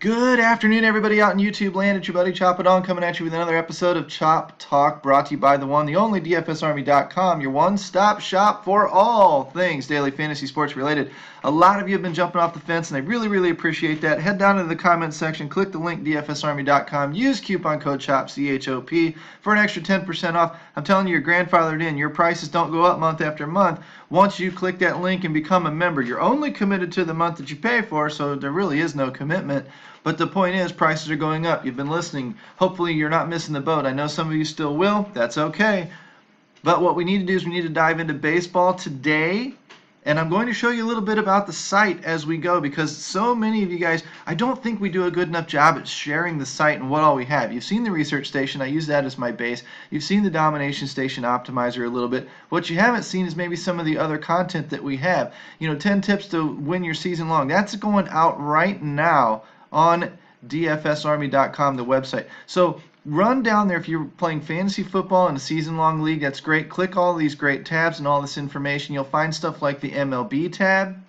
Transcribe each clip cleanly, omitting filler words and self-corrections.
Good afternoon, everybody out in YouTube land. It's your buddy Chop It On coming at you with another episode of Chop Talk, brought to you by the one, the only DFSArmy.com, your one-stop shop for all things daily fantasy sports related. A lot of you have been jumping off the fence, and I really appreciate that. Head down into the comments section, click the link DFSArmy.com, use coupon code CHOP, C-H-O-P, for an extra 10% off. I'm telling you, you're grandfathered in. Your prices don't go up month after month. Once you click that link and become a member, you're only committed to the month that you pay for, so there really is no commitment. But the point is, prices are going up. You've been listening. Hopefully you're not missing the boat. I know some of you still will. That's okay. But what we need to do is we need to dive into baseball today. And I'm going to show you a little bit about the site as we go, because so many of you guys, I don't think we do a good enough job at sharing the site and what all we have. You've seen the research station. I use that as my base. You've seen the domination station optimizer a little bit. What you haven't seen is maybe some of the other content that we have. 10 tips to win your season long. That's going out right now on DFSArmy.com, the website. So run down there if you're playing fantasy football in a season-long league. That's great. Click all these great tabs and all this information. You'll find stuff like the MLB tab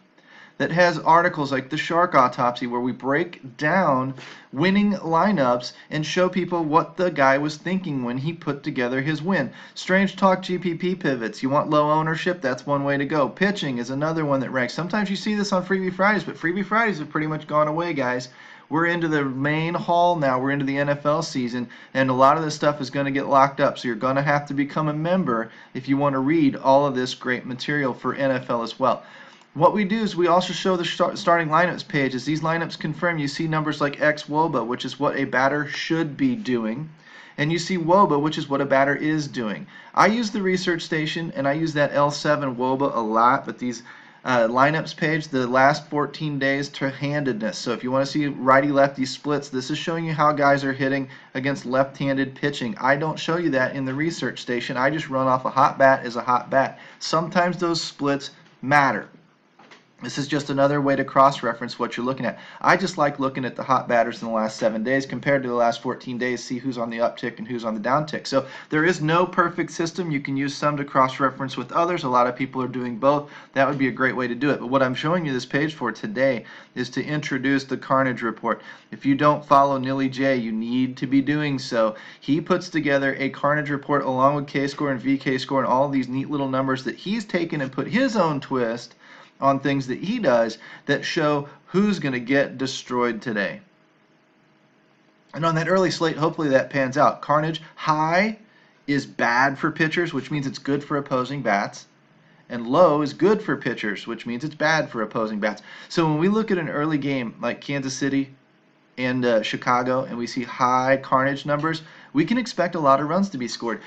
that has articles like the Shark Autopsy, where we break down winning lineups and show people what the guy was thinking when he put together his win. Strange Talk GPP pivots. You want low ownership? That's one way to go. Pitching is another one that ranks. Sometimes you see this on Freebie Fridays, but Freebie Fridays have pretty much gone away, guys. We're into the main haul now. We're into the NFL season, and a lot of this stuff is going to get locked up. So you're going to have to become a member if you want to read all of this great material for NFL as well. What we do is we also show the starting lineups page. As these lineups confirm, you see numbers like xWOBA, which is what a batter should be doing, and you see WOBA, which is what a batter is doing. I use the research station, and I use that L7 WOBA a lot, but these lineups page, the last 14 days to handedness. So if you want to see righty-lefty splits, this is showing you how guys are hitting against left-handed pitching. I don't show you that in the research station. I just run off a hot bat as a hot bat. Sometimes those splits matter. This is just another way to cross-reference what you're looking at. I just like looking at the hot batters in the last 7 days compared to the last 14 days, see who's on the uptick and who's on the downtick. So there is no perfect system. You can use some to cross-reference with others. A lot of people are doing both. That would be a great way to do it. But what I'm showing you this page for today is to introduce the Carnage report. If you don't follow Nilly J, you need to be doing so. He puts together a Carnage report along with K-score and VK score and all these neat little numbers that he's taken and put his own twist on things that he does that show who's going to get destroyed today. And on that early slate, hopefully that pans out. Carnage high is bad for pitchers, which means it's good for opposing bats. And low is good for pitchers, which means it's bad for opposing bats. So when we look at an early game like Kansas City and Chicago, and we see high Carnage numbers, we can expect a lot of runs to be scored.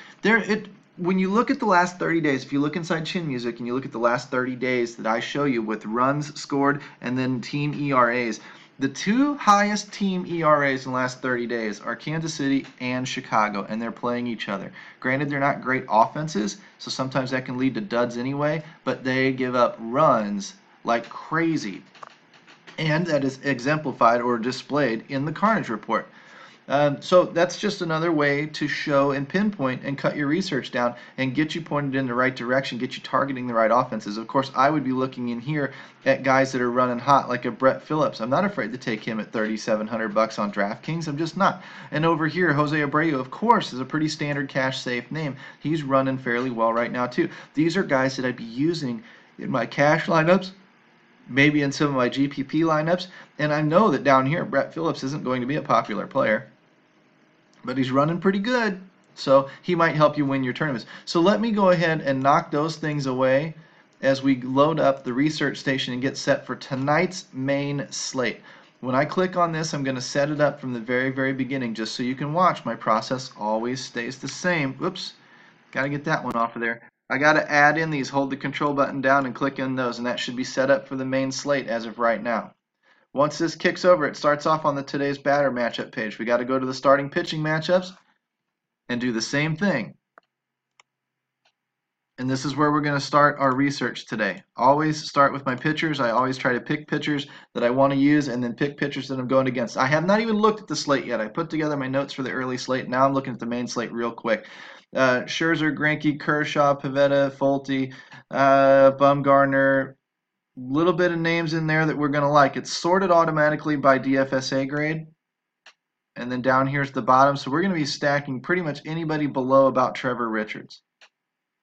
When you look at the last 30 days, if you look inside Chin Music and you look at the last 30 days that I show you with runs scored and then team ERAs, the two highest team ERAs in the last 30 days are Kansas City and Chicago, and they're playing each other. Granted, they're not great offenses, so sometimes that can lead to duds anyway, but they give up runs like crazy. And that is exemplified or displayed in the Carnage report. So that's just another way to show and pinpoint and cut your research down and get you pointed in the right direction, get you targeting the right offenses. Of course, I would be looking in here at guys that are running hot, like a Brett Phillips. I'm not afraid to take him at $3,700 on DraftKings. I'm just not. And over here, Jose Abreu, of course, is a pretty standard cash safe name. He's running fairly well right now too. These are guys that I'd be using in my cash lineups, maybe in some of my GPP lineups, and I know that down here Brett Phillips isn't going to be a popular player, but he's running pretty good, so he might help you win your tournaments. So let me go ahead and knock those things away as we load up the research station and get set for tonight's main slate. When I click on this, I'm going to set it up from the very beginning just so you can watch. My process always stays the same. Whoops, got to get that one off of there. I got to add in these, hold the control button down and click in those, and that should be set up for the main slate as of right now. Once this kicks over, it starts off on the today's batter matchup page. We got to go to the starting pitching matchups and do the same thing. And this is where we're going to start our research today. Always start with my pitchers. I always try to pick pitchers that I want to use and then pick pitchers that I'm going against. I have not even looked at the slate yet. I put together my notes for the early slate. Now I'm looking at the main slate real quick. Scherzer, Greinke, Kershaw, Pivetta, Folty, Bumgarner, Little bit of names in there that we're going to like. It's sorted automatically by DFSA grade. And then down here's the bottom. So we're going to be stacking pretty much anybody below about Trevor Richards.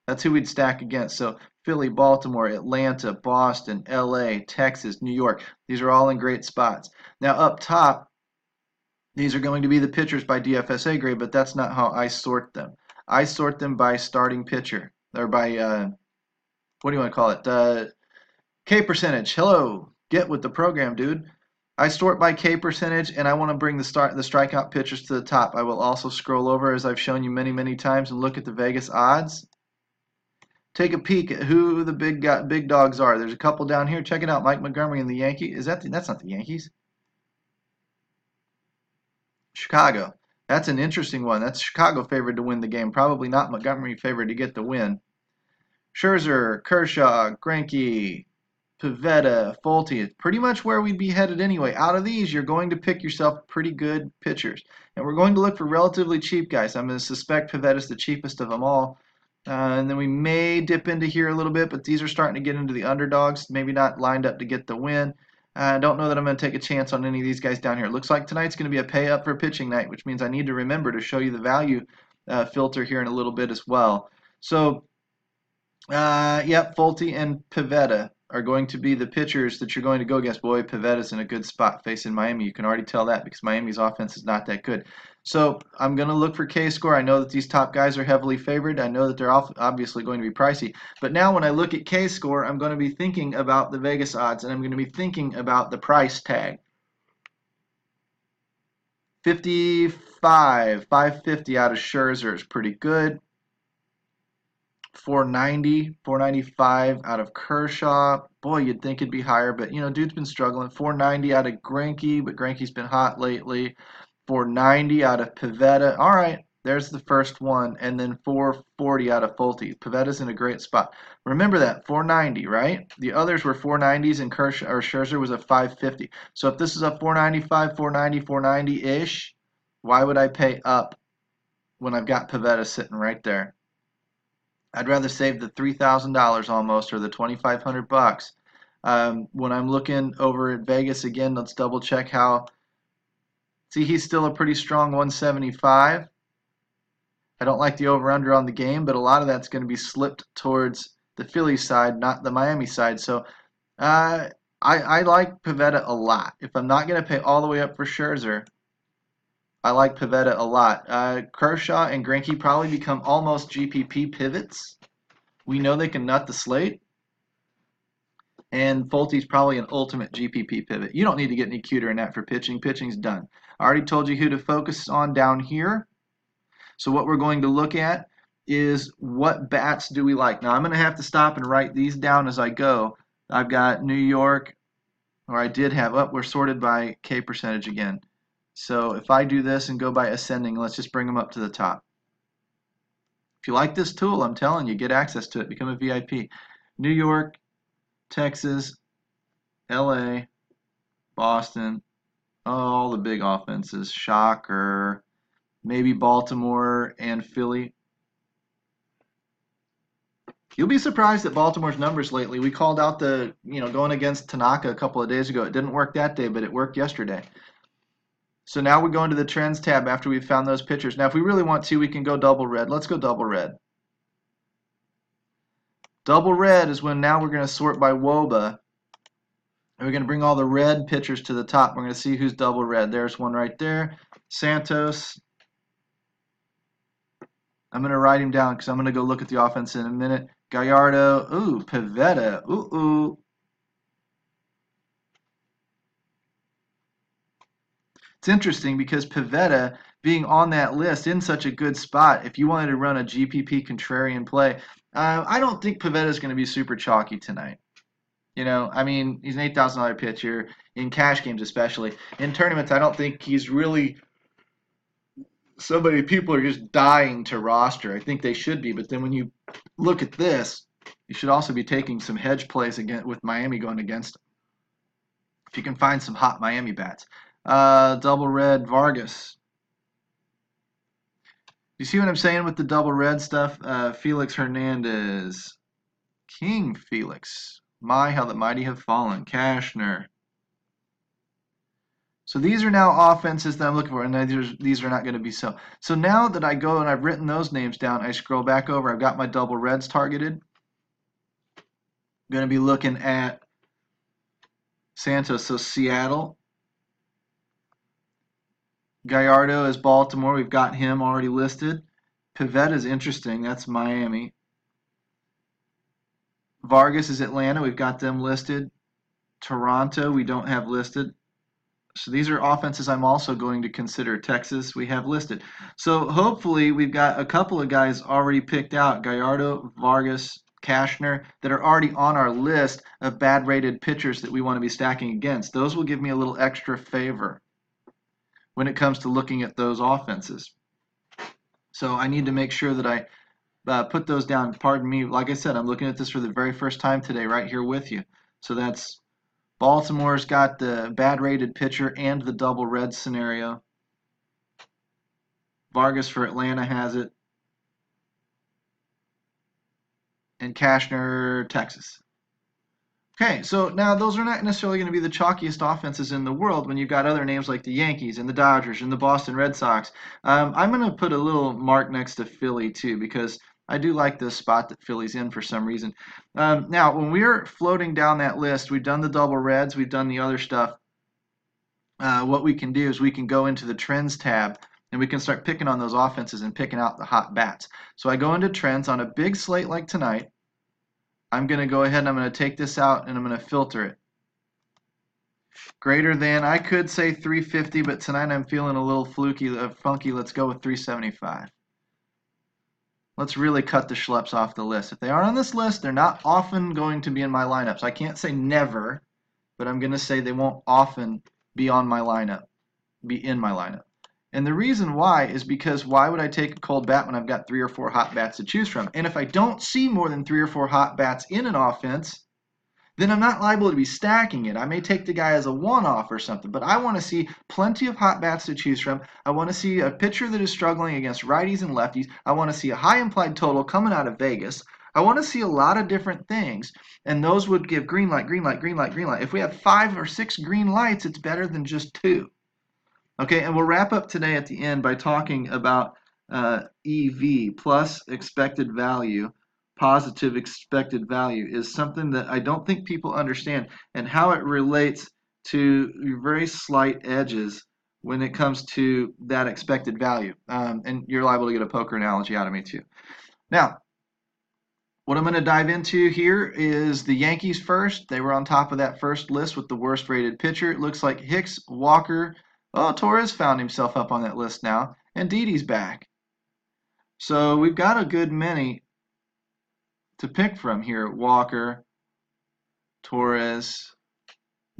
That's who we'd stack against. So Philly, Baltimore, Atlanta, Boston, LA, Texas, New York. These are all in great spots. Now up top, these are going to be the pitchers by DFSA grade, but that's not how I sort them. I sort them by starting pitcher, or by, what do you want to call it? K percentage. Hello, get with the program, dude. I sort by K percentage, and I want to bring the strikeout pitchers to the top. I will also scroll over, as I've shown you many, many times, and look at the Vegas odds. Take a peek at who the big dogs are. There's a couple down here. Check it out. Mike Montgomery and the Yankees. That's not the Yankees. Chicago. That's an interesting one. That's Chicago favored to win the game. Probably not Montgomery favored to get the win. Scherzer, Kershaw, Greinke, Pivetta, Folty. It's pretty much where we'd be headed anyway. Out of these, you're going to pick yourself pretty good pitchers. And we're going to look for relatively cheap guys. I'm going to suspect Pivetta's the cheapest of them all. And then we may dip into here a little bit, but these are starting to get into the underdogs, maybe not lined up to get the win. I don't know that I'm going to take a chance on any of these guys down here. It looks like tonight's going to be a pay up for pitching night, which means I need to remember to show you the value filter here in a little bit as well. So, yep, Folty and Pivetta are going to be the pitchers that you're going to go against. Boy, Pivetta's in a good spot facing Miami. You can already tell that because Miami's offense is not that good. So I'm going to look for K-score. I know that these top guys are heavily favored. I know that they're obviously going to be pricey. But now when I look at K-score, I'm going to be thinking about the Vegas odds, and I'm going to be thinking about the price tag. 550 out of Scherzer is pretty good. 495 out of Kershaw. Boy, you'd think it'd be higher, but dude's been struggling. 490 out of Greinke, but Greinke's been hot lately. 490 out of Pivetta. All right, there's the first one, and then 440 out of Folty. Pivetta's in a great spot. Remember that 490, right? The others were 490s, and Scherzer was a 550. So if this is a 495, 490, 490-ish, why would I pay up when I've got Pivetta sitting right there? I'd rather save the $3,000 almost, or the $2,500. When I'm looking over at Vegas again, let's double check how. See, he's still a pretty strong 175. I don't like the over-under on the game, but a lot of that's going to be slipped towards the Philly side, not the Miami side. So I like Pivetta a lot. If I'm not going to pay all the way up for Scherzer, I like Pivetta a lot. Kershaw and Greinke probably become almost GPP pivots. We know they can nut the slate. And Folty's probably an ultimate GPP pivot. You don't need to get any cuter than that for pitching. Pitching's done. I already told you who to focus on down here. So what we're going to look at is what bats do we like. Now I'm going to have to stop and write these down as I go. I've got New York, or I did have, we're sorted by K percentage again. So if I do this and go by ascending, let's just bring them up to the top. If you like this tool, I'm telling you, get access to it. Become a VIP. New York, Texas, LA, Boston, all the big offenses. Shocker. Maybe Baltimore and Philly. You'll be surprised at Baltimore's numbers lately. We called out the, going against Tanaka a couple of days ago. It didn't work that day, but it worked yesterday. So now we go into the trends tab after we've found those pitchers. Now if we really want to, we can go double red. Let's go double red. Double red is when now we're going to sort by WOBA. And we're going to bring all the red pitchers to the top. We're going to see who's double red. There's one right there. Santos. I'm going to write him down because I'm going to go look at the offense in a minute. Gallardo. Ooh, Pivetta. Ooh. It's interesting because Pivetta being on that list in such a good spot, if you wanted to run a GPP contrarian play, I don't think Pivetta is going to be super chalky tonight. I mean, he's an $8,000 pitcher in cash games especially. In tournaments, I don't think he's really somebody people are just dying to roster. I think they should be, but then when you look at this, you should also be taking some hedge plays again with Miami going against him. If you can find some hot Miami bats. Double red Vargas. You see what I'm saying with the double red stuff? Felix Hernandez. King Felix. My, how the mighty have fallen. Cashner. So these are now offenses that I'm looking for, and these are not going to be so. So now that I go and I've written those names down, I scroll back over. I've got my double reds targeted. I'm going to be looking at Santos. So Seattle. Gallardo is Baltimore. We've got him already listed. Pivetta is interesting. That's Miami. Vargas is Atlanta. We've got them listed. Toronto, we don't have listed. So these are offenses I'm also going to consider. Texas, we have listed. So hopefully we've got a couple of guys already picked out. Gallardo, Vargas, Cashner, that are already on our list of bad rated pitchers that we want to be stacking against. Those will give me a little extra favor when it comes to looking at those offenses. So I need to make sure that I put those down. Pardon me. Like I said, I'm looking at this for the very first time today right here with you. So that's Baltimore's got the bad rated pitcher and the double red scenario. Vargas for Atlanta has it. And Cashner, Texas. Okay, so now those are not necessarily going to be the chalkiest offenses in the world when you've got other names like the Yankees and the Dodgers and the Boston Red Sox. I'm going to put a little mark next to Philly too because I do like the spot that Philly's in for some reason. Now, when we're floating down that list, we've done the double reds, we've done the other stuff. What we can do is we can go into the trends tab and we can start picking on those offenses and picking out the hot bats. So I go into trends on a big slate like tonight. I'm going to go ahead and I'm going to take this out and I'm going to filter it. Greater than, I could say 350, but tonight I'm feeling a little funky. Let's go with 375. Let's really cut the schleps off the list. If they are on this list, they're not often going to be in my lineups. I can't say never, but I'm going to say they won't often be on my lineup, be in my lineup. And the reason why is because why would I take a cold bat when I've got 3 or 4 hot bats to choose from? And if I don't see more than 3 or 4 hot bats in an offense, then I'm not liable to be stacking it. I may take the guy as a one-off or something, but I want to see plenty of hot bats to choose from. I want to see a pitcher that is struggling against righties and lefties. I want to see a high implied total coming out of Vegas. I want to see a lot of different things, and those would give green light, green light, green light, green light. If we have 5 or 6 green lights, it's better than just 2. Okay, and we'll wrap up today at the end by talking about EV, plus expected value. Positive expected value is something that I don't think people understand, and how it relates to very slight edges when it comes to that expected value. And you're liable to get a poker analogy out of me too. Now, what I'm going to dive into here is the Yankees first. They were on top of that first list with the worst rated pitcher. It looks like Hicks, Walker. Oh, Torres found himself up on that list now. And Didi's back. So we've got a good many to pick from here. Walker, Torres,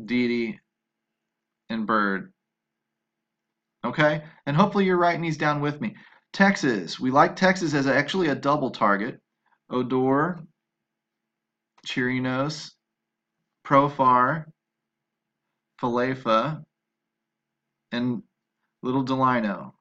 Didi, and Bird. Okay? And hopefully you're writing these down with me. Texas. We like Texas as actually a double target. Odor, Chirinos, Profar, Falefa, and Little Delino.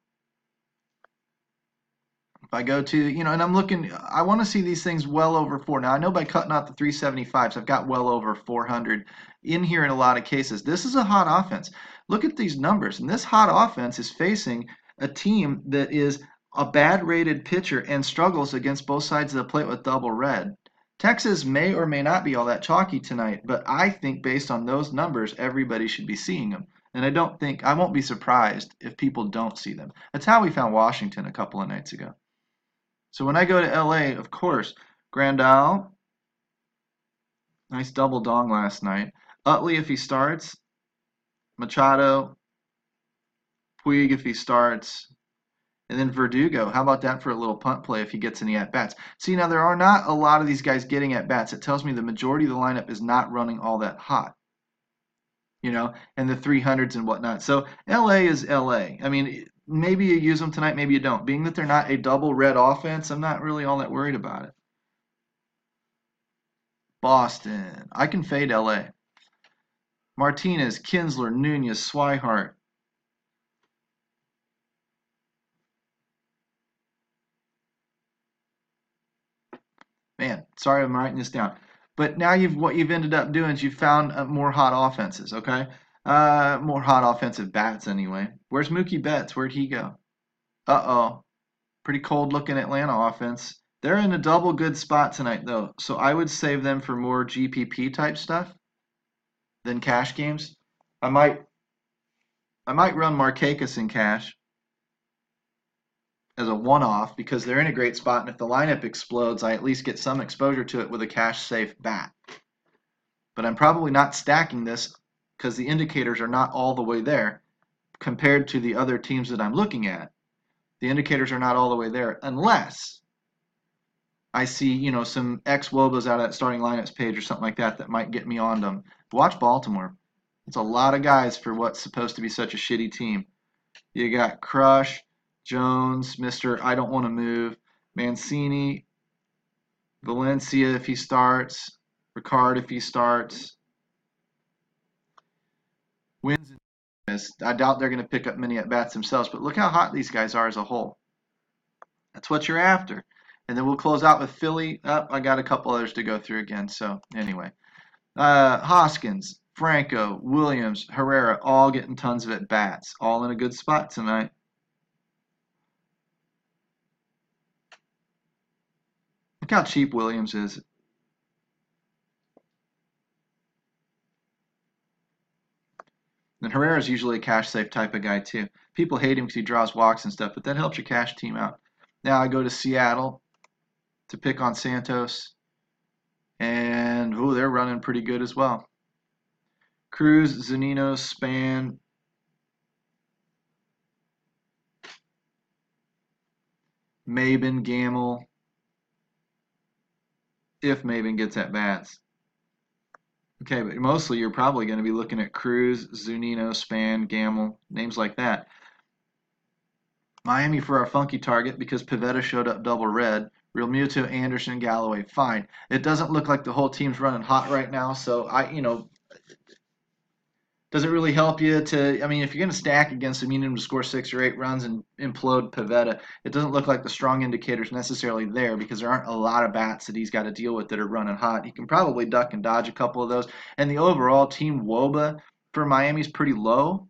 If I go to, and I'm looking, I want to see these things well over 4. Now, I know by cutting out the 375s, I've got well over 400 in here in a lot of cases. This is a hot offense. Look at these numbers. And this hot offense is facing a team that is a bad rated pitcher and struggles against both sides of the plate with double red. Texas may or may not be all that chalky tonight, but I think based on those numbers, everybody should be seeing them. And I won't be surprised if people don't see them. That's how we found Washington a couple of nights ago. So when I go to LA, of course, Grandal, nice double dong last night. Utley if he starts, Machado, Puig if he starts, and then Verdugo. How about that for a little punt play if he gets any at-bats? See, now there are not a lot of these guys getting at-bats. It tells me the majority of the lineup is not running all that hot, and the 300s and whatnot. So LA is LA. I mean, maybe you use them tonight, maybe you don't. Being that they're not a double red offense, I'm not really all that worried about it. Boston. I can fade LA. Martinez, Kinsler, Nunez, Swihart. Man, sorry I'm writing this down. But now what you've ended up doing is you've found more hot offenses, okay? More hot offensive bats anyway. Where's Mookie Betts? Where'd he go? Uh-oh. Pretty cold looking Atlanta offense. They're in a double good spot tonight though, so I would save them for more GPP type stuff than cash games. I might run Markakis in cash as a one-off because they're in a great spot, and if the lineup explodes, I at least get some exposure to it with a cash safe bat. But I'm probably not stacking this because the indicators are not all the way there compared to the other teams that I'm looking at. The indicators are not all the way there unless I see, some ex-Wobas out of that starting lineups page or something like that that might get me on them. Watch Baltimore. It's a lot of guys for what's supposed to be such a shitty team. You got Crush, Jones, Mr. I don't want to move, Mancini, Valencia if he starts, Ricard if he starts. Wins and I doubt they're going to pick up many at-bats themselves, but look how hot these guys are as a whole. That's what you're after. And then we'll close out with Philly. I got a couple others to go through again, so anyway. Hoskins, Franco, Williams, Herrera, all getting tons of at-bats. All in a good spot tonight. Look how cheap Williams is. And Herrera's usually a cash safe type of guy too. People hate him because he draws walks and stuff, but that helps your cash team out. Now I go to Seattle to pick on Santos. And they're running pretty good as well. Cruz, Zunino, Span, Maben, Gamble, if Maben gets at bats. Okay, but mostly you're probably going to be looking at Cruz, Zunino, Span, Gamble, names like that. Miami for our funky target because Pivetta showed up double red. Real Muto, Anderson, Galloway, fine. It doesn't look like the whole team's running hot right now, so does it really help you to, if you're going to stack against him, you need him to score 6 or 8 runs and implode Pivetta. It doesn't look like the strong indicator's necessarily there because there aren't a lot of bats that he's got to deal with that are running hot. He can probably duck and dodge a couple of those. And the overall team WOBA for Miami's pretty low.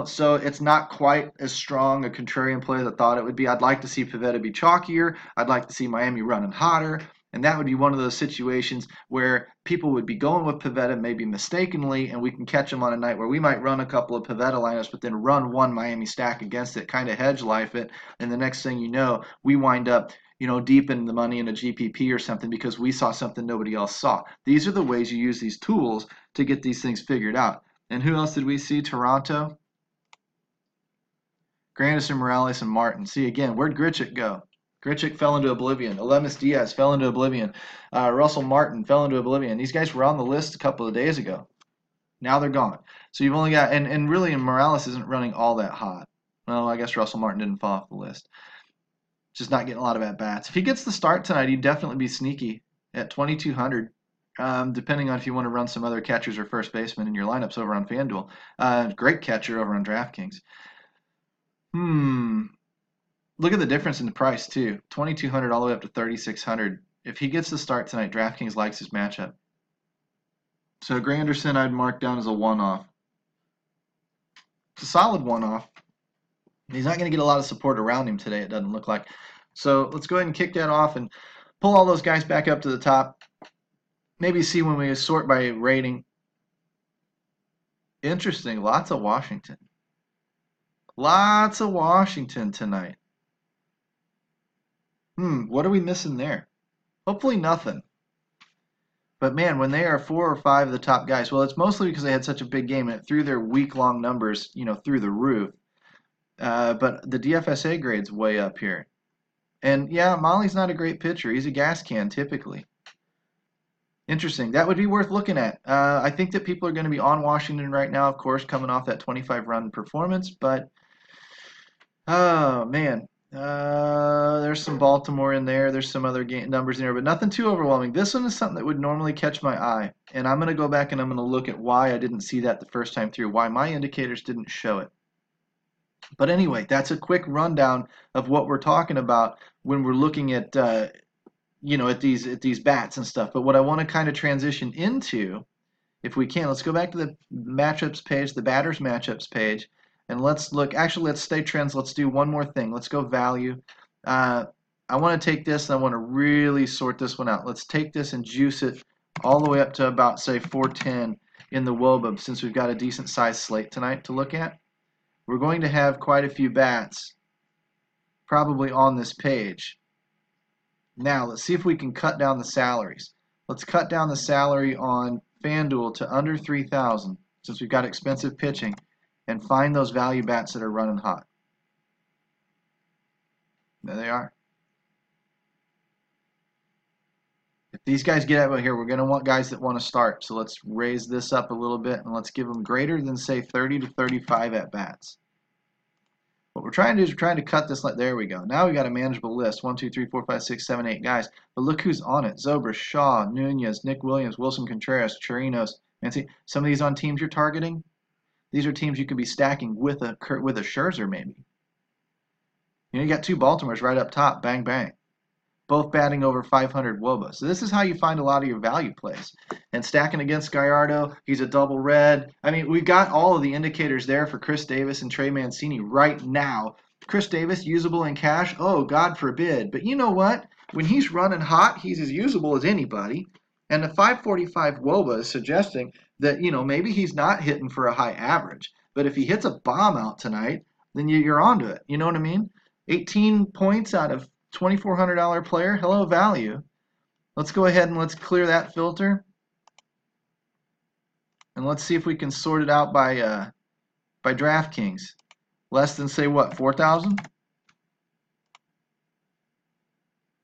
So it's not quite as strong a contrarian play as I thought it would be. I'd like to see Pivetta be chalkier. I'd like to see Miami running hotter. And that would be one of those situations where people would be going with Pivetta maybe mistakenly, and we can catch them on a night where we might run a couple of Pivetta lineups, but then run one Miami stack against it, kind of hedge life it, and the next thing you know, we wind up deep in the money in a GPP or something because we saw something nobody else saw. These are the ways you use these tools to get these things figured out. And who else did we see? Toronto? Granderson, Morales, and Martin. See, again, where'd Grichuk go? Grichuk fell into oblivion. Alemis Diaz fell into oblivion. Russell Martin fell into oblivion. These guys were on the list a couple of days ago. Now they're gone. So you've only got, and really Morales isn't running all that hot. Well, I guess Russell Martin didn't fall off the list. Just not getting a lot of at-bats. If he gets the start tonight, he'd definitely be sneaky at 2,200. Depending on if you want to run some other catchers or first basemen in your lineups over on Fanduel. Great catcher over on DraftKings. Look at the difference in the price too. 2,200 all the way up to 3,600. If he gets the start tonight, DraftKings likes his matchup. So Granderson I'd mark down as a one-off. It's a solid one-off. He's not going to get a lot of support around him today, it doesn't look like. So let's go ahead and kick that off and pull all those guys back up to the top. Maybe see when we sort by rating. Interesting. Lots of Washington. Lots of Washington tonight. What are we missing there? Hopefully nothing. But man, when they are 4 or 5 of the top guys, well, it's mostly because they had such a big game and it threw their week-long numbers, through the roof. But the DFSA grade's way up here. And yeah, Molly's not a great pitcher. He's a gas can typically. Interesting. That would be worth looking at. I think that people are going to be on Washington right now, of course, coming off that 25-run performance. But, oh, man. There's some Baltimore in there. There's some other numbers in there, but nothing too overwhelming. This one is something that would normally catch my eye. And I'm going to go back and I'm going to look at why I didn't see that the first time through, why my indicators didn't show it. But anyway, that's a quick rundown of what we're talking about when we're looking at at these bats and stuff. But what I want to kind of transition into, if we can, let's go back to the matchups page, the batters matchups page, and let's look. Actually, let's stay trends. Let's do one more thing. Let's go value. I want to take this and I want to really sort this one out. Let's take this and juice it all the way up to about, say, 410 in the WOBA, since we've got a decent sized slate tonight to look at. We're going to have quite a few bats probably on this page. Now, let's see if we can cut down the salaries. Let's cut down the salary on Fanduel to under 3,000, since we've got expensive pitching, and find those value bats that are running hot. There they are. If these guys get out of here, we're going to want guys that want to start. So let's raise this up a little bit, and let's give them greater than, say, 30 to 35 at-bats. What we're trying to do is we're trying to cut this. There we go. Now we got a manageable list. 1, 2, 3, 4, 5, 6, 7, 8 guys. But look who's on it. Zobrist, Shaw, Nunez, Nick Williams, Wilson Contreras, Chirinos. And see, some of these on teams you're targeting, these are teams you could be stacking with a Scherzer maybe. You got two Baltimores right up top. Bang, bang. Both batting over 500 WOBA. So this is how you find a lot of your value plays. And stacking against Gallardo, he's a double red. I mean, we've got all of the indicators there for Chris Davis and Trey Mancini right now. Chris Davis, usable in cash? Oh, God forbid. But you know what? When he's running hot, he's as usable as anybody. And the 545 WOBA is suggesting that, maybe he's not hitting for a high average. But if he hits a bomb out tonight, then you're onto it. You know what I mean? 18 points out of $2,400 player. Hello, value. Let's go ahead and let's clear that filter. And let's see if we can sort it out by DraftKings. Less than, say, what, 4,000?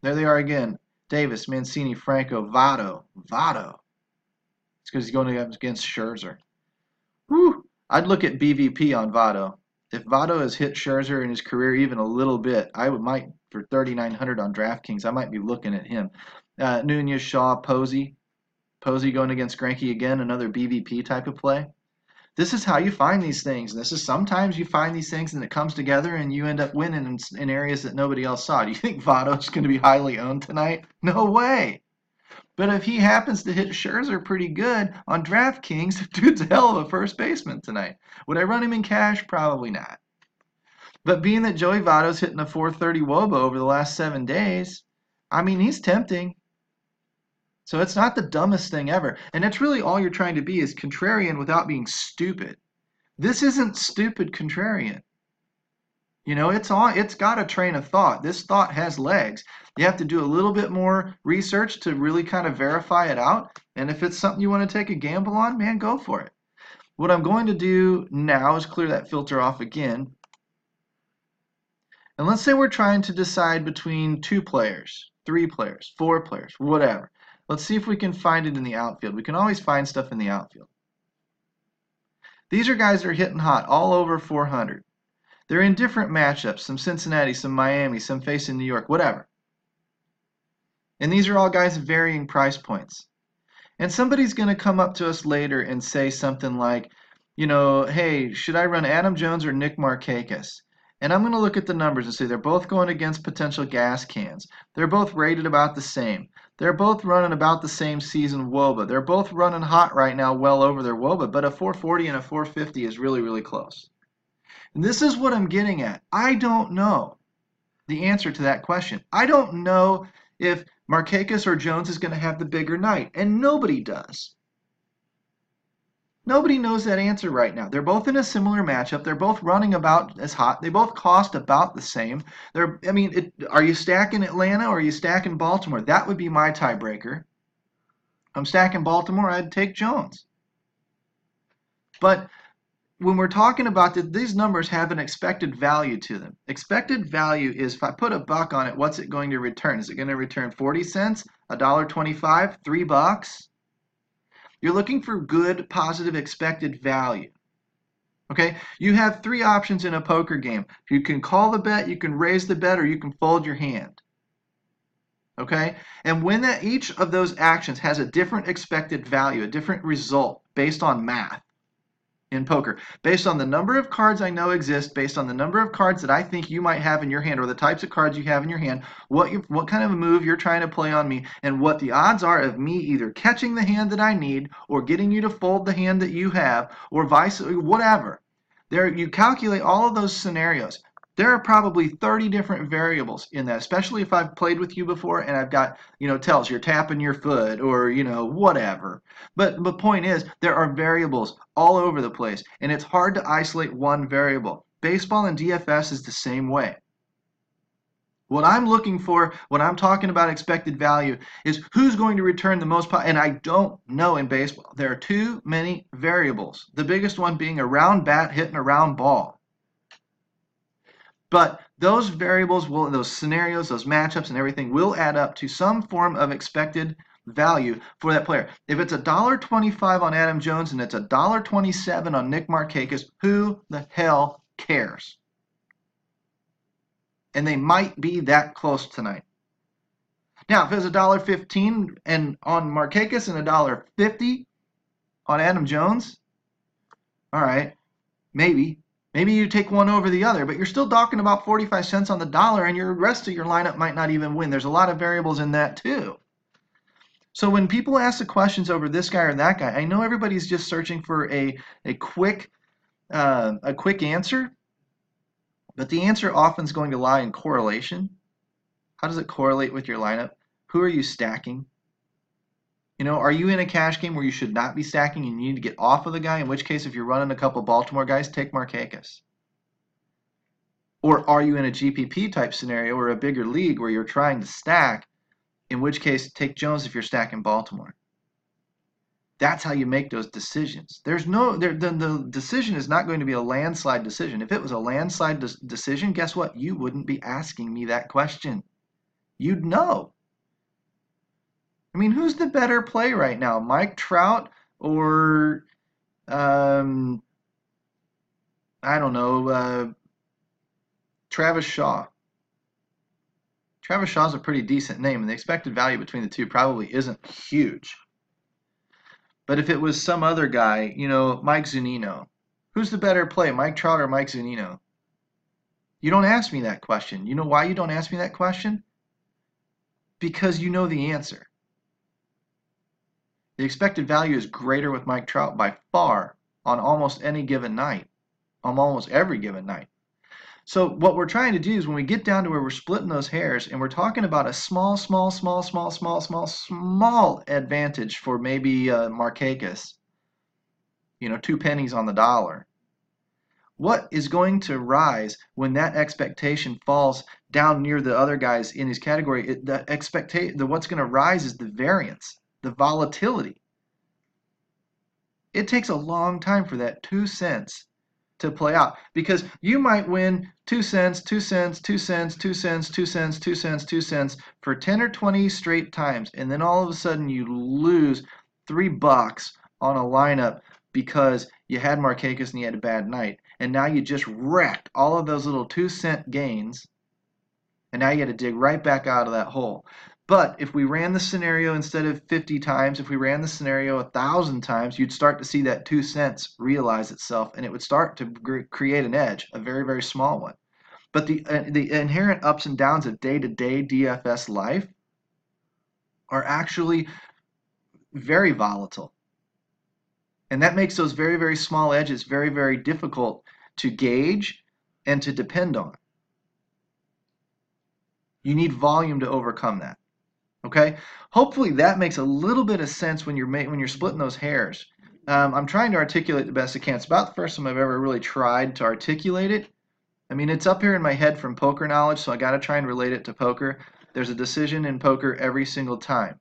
There they are again. Davis, Mancini, Franco, Votto. It's because he's going against Scherzer. Whew. I'd look at BVP on Votto. If Votto has hit Scherzer in his career even a little bit, might for 3,900 on DraftKings, I might be looking at him. Nunez, Shaw, Posey going against Greinke again, another BVP type of play. This is how you find these things. This is sometimes you find these things and it comes together and you end up winning in areas that nobody else saw. Do you think Votto's going to be highly owned tonight? No way. But if he happens to hit Scherzer pretty good on DraftKings, dude's a hell of a first baseman tonight. Would I run him in cash? Probably not. But being that Joey Votto's hitting a 430 WOBA over the last 7 days, I mean, he's tempting. So it's not the dumbest thing ever. And that's really all you're trying to be, is contrarian without being stupid. This isn't stupid contrarian. It's got a train of thought. This thought has legs. You have to do a little bit more research to really kind of verify it out. And if it's something you want to take a gamble on, man, go for it. What I'm going to do now is clear that filter off again. And let's say we're trying to decide between 2 players, 3 players, 4 players, whatever. Let's see if we can find it in the outfield. We can always find stuff in the outfield. These are guys that are hitting hot, all over 400. They're in different matchups, some Cincinnati, some Miami, some facing New York, whatever. And these are all guys at varying price points. And somebody's going to come up to us later and say something like, hey, should I run Adam Jones or Nick Markakis? And I'm going to look at the numbers and say they're both going against potential gas cans. They're both rated about the same. They're both running about the same season WOBA. They're both running hot right now, well over their WOBA, but a 440 and a 450 is really, really close. And this is what I'm getting at. I don't know the answer to that question. I don't know if Markakis or Jones is going to have the bigger night, and nobody does. Nobody knows that answer right now. They're both in a similar matchup. They're both running about as hot. They both cost about the same. Are you stacking Atlanta or are you stacking Baltimore? That would be my tiebreaker. I'm stacking Baltimore, I'd take Jones. But when we're talking about these numbers have an expected value to them. Expected value is, if I put $1 on it, what's it going to return? Is it going to return 40 cents, $1.25, $3? You're looking for good, positive, expected value. Okay? You have 3 options in a poker game. You can call the bet, you can raise the bet, or you can fold your hand. Okay? And when each of those actions has a different expected value, a different result based on math, in poker, based on the number of cards I know exist, based on the number of cards that I think you might have in your hand, or the types of cards you have in your hand, what kind of a move you're trying to play on me, and what the odds are of me either catching the hand that I need, or getting you to fold the hand that you have, or whatever. There, you calculate all of those scenarios. There are probably 30 different variables in that, especially if I've played with you before and I've got, tells you're tapping your foot or, whatever. But the point is, there are variables all over the place, and it's hard to isolate one variable. Baseball and DFS is the same way. What I'm looking for when I'm talking about expected value is who's going to return the most, and I don't know in baseball. There are too many variables, the biggest one being a round bat hitting a round ball. But those variables those scenarios, those matchups and everything will add up to some form of expected value for that player. If it's $1.25 on Adam Jones and it's $1.27 on Nick Markakis, who the hell cares? And they might be that close tonight. Now, if it's $1.15 and on Markakis and $1.50 on Adam Jones, all right, maybe you take one over the other, but you're still talking about 45 cents on the dollar, and your rest of your lineup might not even win. There's a lot of variables in that too. So when people ask the questions over this guy or that guy, I know everybody's just searching for a quick answer, but the answer often is going to lie in correlation. How does it correlate with your lineup? Who are you stacking? Are you in a cash game where you should not be stacking and you need to get off of the guy? In which case, if you're running a couple Baltimore guys, take Markakis. Or are you in a GPP type scenario or a bigger league where you're trying to stack? In which case, take Jones if you're stacking Baltimore. That's how you make those decisions. The decision is not going to be a landslide decision. If it was a landslide decision, guess what? You wouldn't be asking me that question. You'd know. I mean, who's the better play right now? Mike Trout or, I don't know, Travis Shaw? Travis Shaw's a pretty decent name, and the expected value between the two probably isn't huge. But if it was some other guy, Mike Zunino, who's the better play, Mike Trout or Mike Zunino? You don't ask me that question. You know why you don't ask me that question? Because you know the answer. The expected value is greater with Mike Trout by far on almost any given night, on almost every given night. So what we're trying to do is when we get down to where we're splitting those hairs and we're talking about a small advantage for maybe Markakis, 2 pennies on the dollar. What is going to rise when that expectation falls down near the other guys in his category? What's going to rise is the variance, the volatility. It takes a long time for that 2 cents to play out, because you might win 2 cents, 2 cents, 2 cents, 2 cents, 2 cents, 2 cents, 2 cents for 10 or 20 straight times, and then all of a sudden you lose $3 on a lineup because you had Markakis and you had a bad night, and now you just wrecked all of those little 2 cent gains, and now you got to dig right back out of that hole. But if we ran the scenario instead of 50 times, if we ran the scenario 1,000 times, you'd start to see that 2 cents realize itself, and it would start to create an edge, a very, very small one. But the inherent ups and downs of day-to-day DFS life are actually very volatile. And that makes those very, very small edges very, very difficult to gauge and to depend on. You need volume to overcome that. Okay, hopefully that makes a little bit of sense when you're splitting those hairs. I'm trying to articulate the best I can. It's about the first time I've ever really tried to articulate it. I mean, it's up here in my head from poker knowledge, so I got to try and relate it to poker. There's a decision in poker every single time.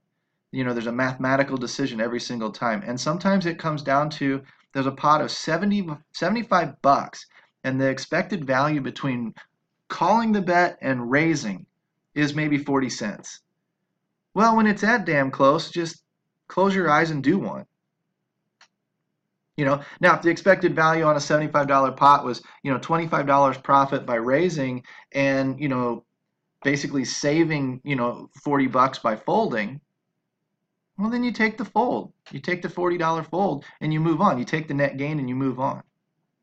There's a mathematical decision every single time, and sometimes it comes down to there's a pot of $75, and the expected value between calling the bet and raising is maybe 40 cents. Well, when it's that damn close, just close your eyes and do one. Now if the expected value on a $75 pot was, $25 profit by raising and, basically saving, $40 by folding, Well, then you take the fold. You take the $40 fold and you move on. You take the net gain and you move on.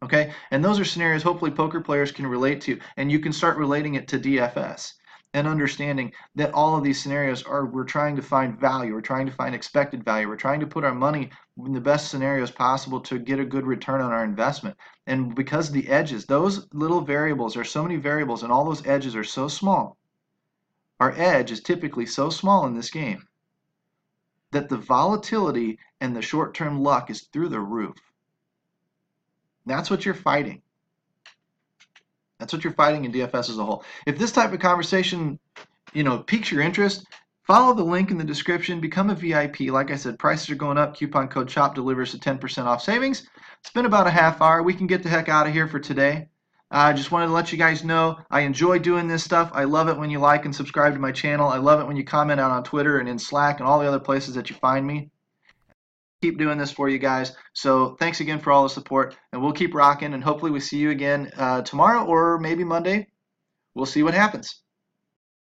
Okay? And those are scenarios hopefully poker players can relate to, and you can start relating it to DFS and understanding that all of these scenarios are, we're trying to find value, we're trying to find expected value, we're trying to put our money in the best scenarios possible to get a good return on our investment. And because the edges, those little variables, are so many variables and all those edges are so small, our edge is typically so small in this game that the volatility and the short-term luck is through the roof. That's what you're fighting. That's what you're fighting in DFS as a whole. If this type of conversation, piques your interest, follow the link in the description, become a VIP. Like I said, prices are going up. Coupon code CHOP delivers to 10% off savings. It's been about a half hour. We can get the heck out of here for today. I just wanted to let you guys know I enjoy doing this stuff. I love it when you like and subscribe to my channel. I love it when you comment out on Twitter and in Slack and all the other places that you find me. Keep doing this for you guys. So thanks again for all the support, and we'll keep rocking, and hopefully we see you again tomorrow or maybe Monday. We'll see what happens.